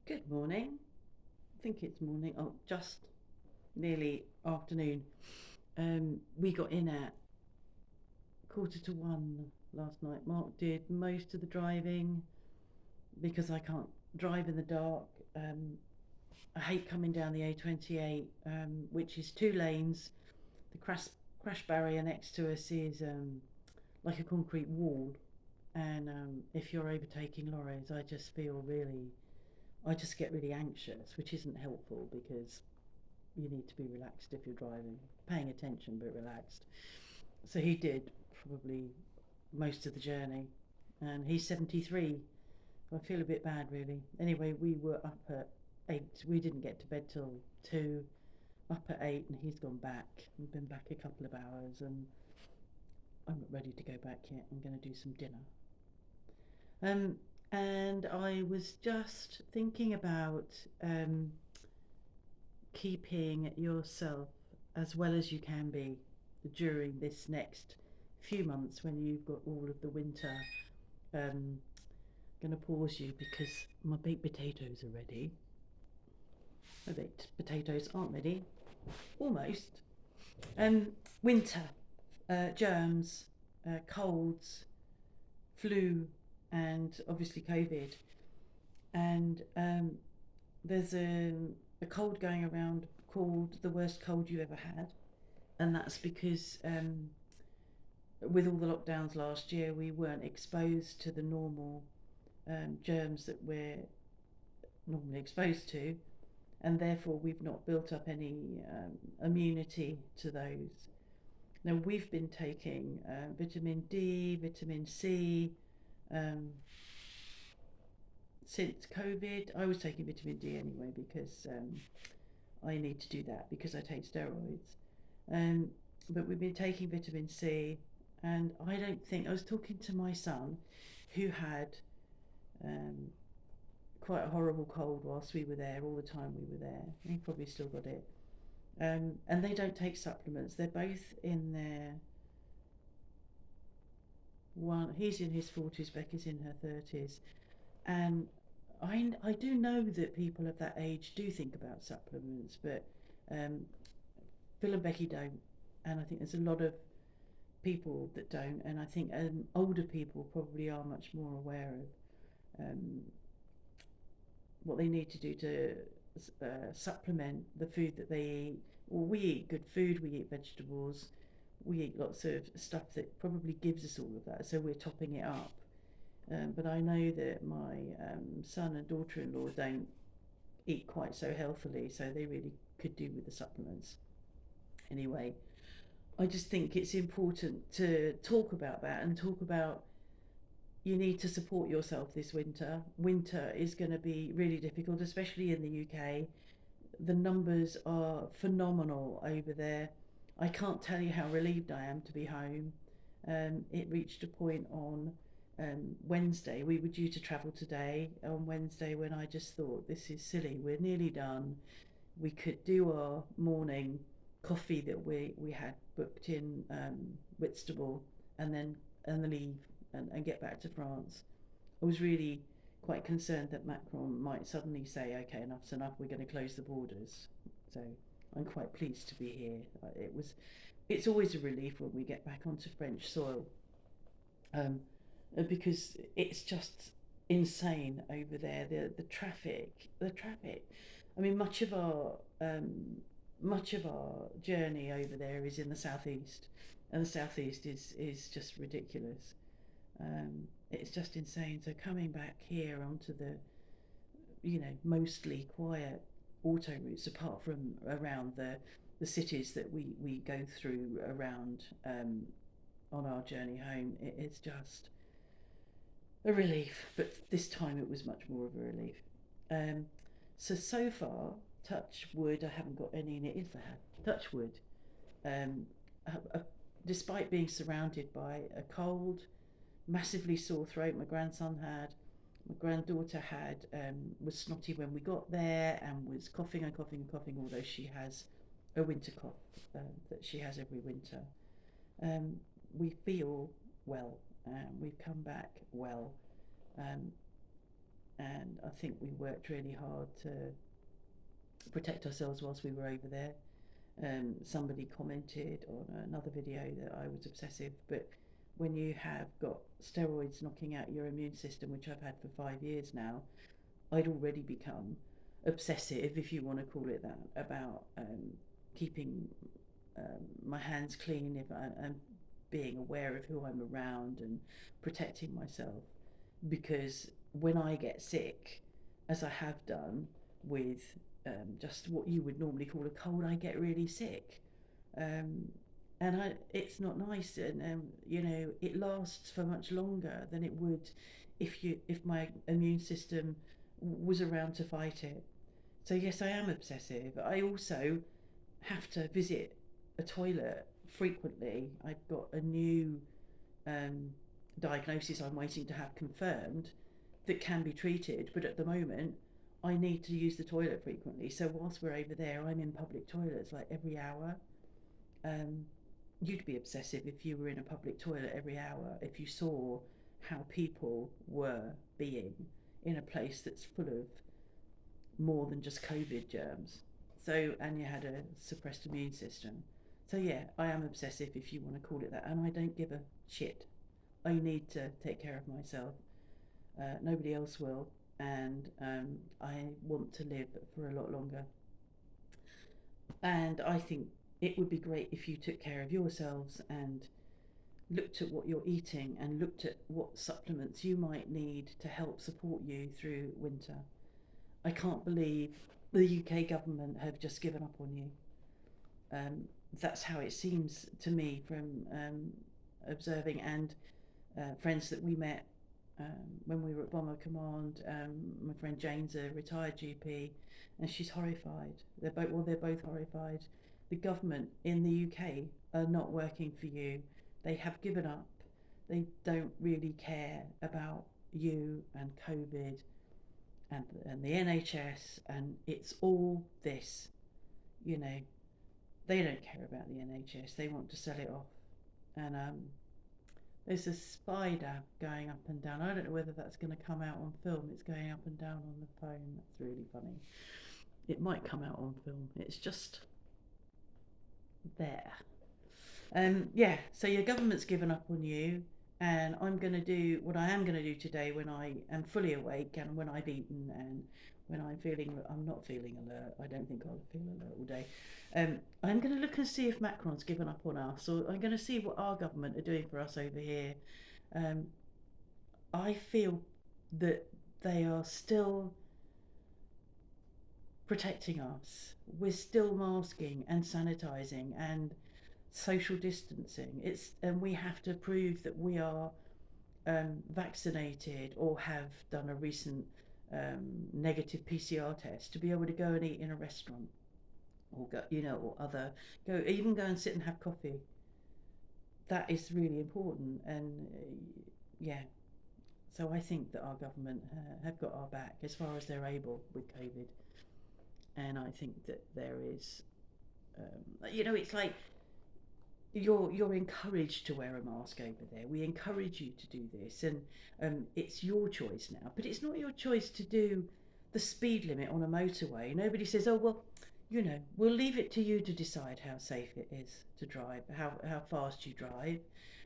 Good morning. I think it's morning. Oh, just nearly afternoon. We got in at 1:45 last night. Mark did most of the driving because I can't drive in the dark. I hate coming down the A28, which is two lanes. The crash barrier next to us is like a concrete wall, and if you're overtaking lorries, I just get really anxious, which isn't helpful because you need to be relaxed if you're driving, paying attention but relaxed. So he did probably most of the journey, and he's 73. I feel a bit bad really. Anyway, we were up at 8. We didn't get to bed till 2. Up at 8, and he's gone back. We've been back a couple of hours, and I'm not ready to go back yet. I'm going to do some dinner. Um, and I was just thinking about um, keeping yourself as well as you can be during this next few months when you've got all of the winter. Going to pause you because my baked potatoes are ready. My baked potatoes aren't ready, almost. Winter, germs, colds, flu, and obviously COVID. And there's a cold going around called the worst cold you ever had, and that's because with all the lockdowns last year, we weren't exposed to the normal germs that we're normally exposed to, and therefore we've not built up any immunity to those. Now, we've been taking vitamin D, vitamin C um, since COVID. I was taking vitamin D anyway because I need to do that because I take steroids. Um, but we've been taking vitamin C, and I don't think I was talking to my son, who had um, quite a horrible cold whilst we were there. All the time we were there, he probably still got it. And they don't take supplements. They're both in their one. He's in his 40s. Becky's in her 30s, and I do know that people of that age do think about supplements, but um, Phil and Becky don't, and I think there's a lot of people that don't, and I think older people probably are much more aware of what they need to do to supplement the food that they eat. Well, we eat good food, we eat vegetables, we eat lots of stuff that probably gives us all of that, so we're topping it up. But I know that my son and daughter-in-law don't eat quite so healthily, so they really could do with the supplements. Anyway, I just think it's important to talk about that and talk about you need to support yourself this winter. Winter is going to be really difficult, especially in the UK. The numbers are phenomenal over there. I can't tell you how relieved I am to be home. It reached a point on Wednesday. We were due to travel today on Wednesday when I just thought, this is silly. We're nearly done. We could do our morning coffee that we had booked in Whitstable, and then leave and get back to France. I was really quite concerned that Macron might suddenly say, "Okay, enough's enough. We're going to close the borders." So I'm quite pleased to be here. It's always a relief when we get back onto French soil, um, because it's just insane over there. The traffic. I mean, much of our journey over there is in the southeast, and the southeast is just ridiculous. It's just insane. So coming back here onto the mostly quiet auto routes, apart from around the cities that we go through around on our journey home, it's just a relief. But this time it was much more of a relief. Um, so far, touch wood, I haven't got any, and it is there. Touch wood. Um, uh, uh, Despite being surrounded by a cold, massively sore throat, my grandson had. My granddaughter had was snotty when we got there and was coughing and coughing and coughing, although she has a winter cough that she has every winter. Um, we feel well. We've come back well. Um, and I think we worked really hard to protect ourselves whilst we were over there. Somebody commented on another video that I was obsessive, but when you have got steroids knocking out your immune system, which I've had for 5 years now, I'd already become obsessive, if you want to call it that, about keeping my hands clean, if and being aware of who I'm around and protecting myself. Because when I get sick, as I have done with just what you would normally call a cold, I get really sick. Um, and it's not nice, and it lasts for much longer than it would if my immune system was around to fight it. So yes, I am obsessive. I also have to visit a toilet frequently. I've got a new um, diagnosis I'm waiting to have confirmed that can be treated, but at the moment I need to use the toilet frequently. So whilst we're over there, I'm in public toilets like every hour. Um, you'd be obsessive if you were in a public toilet every hour, if you saw how people were being in a place that's full of more than just COVID germs. So, and you had a suppressed immune system. So, yeah, I am obsessive, if you want to call it that, and I don't give a shit. I need to take care of myself. Nobody else will, and I want to live for a lot longer. And I think it would be great if you took care of yourselves and looked at what you're eating and looked at what supplements you might need to help support you through winter. I can't believe the UK government have just given up on you. Um, that's how it seems to me from observing, and friends that we met when we were at Bomber Command. My friend Jane's a retired GP, and she's horrified. They're both horrified. The government in the UK are not working for you. They have given up. They don't really care about you and COVID and the NHS, and it's all this. You know, they don't care about the NHS. They want to sell it off, and there's a spider going up and down. I don't know whether that's going to come out on film. It's going up and down on the phone. That's really funny. It might come out on film. It's just there. Yeah, so your government's given up on you, and I'm going to do what I am going to do today when I am fully awake and when I've eaten and when I'm not feeling alert. I don't think I'll feel alert all day. I'm going to look and see if Macron's given up on us, or I'm going to see what our government are doing for us over here. Um, I feel that they are still protecting us. We're still masking and sanitizing and social distancing. And we have to prove that we are vaccinated or have done a recent negative PCR test to be able to go and eat in a restaurant, or go, or other, go and sit and have coffee. That is really important, and yeah. So I think that our government have got our back as far as they're able with COVID, and I think that there is, it's like you're encouraged to wear a mask over there. We encourage you to do this, and it's your choice now. But it's not your choice to do the speed limit on a motorway. Nobody says, "Oh well, we'll leave it to you to decide how safe it is to drive, how fast you drive.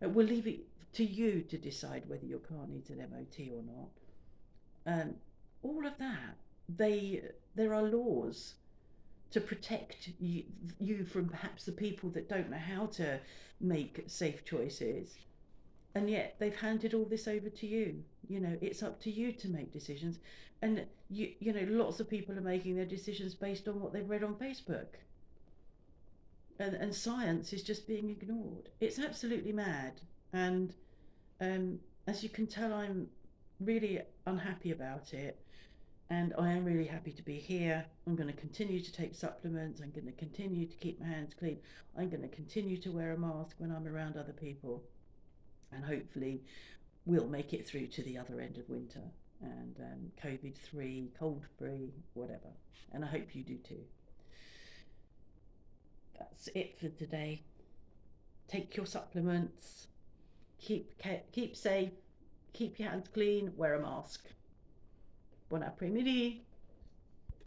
We'll leave it to you to decide whether your car needs an MOT or not." All of that. There are laws to protect you from perhaps the people that don't know how to make safe choices, and yet they've handed all this over to you. It's up to you to make decisions, and lots of people are making their decisions based on what they've read on Facebook, and science is just being ignored. It's absolutely mad, and um, as you can tell, I'm really unhappy about it. And I am really happy to be here. I'm going to continue to take supplements. I'm going to continue to keep my hands clean. I'm going to continue to wear a mask when I'm around other people. And hopefully, we'll make it through to the other end of winter and COVID free, cold free, whatever. And I hope you do too. That's it for today. Take your supplements. Keep safe. Keep your hands clean. Wear a mask. Bon après-midi.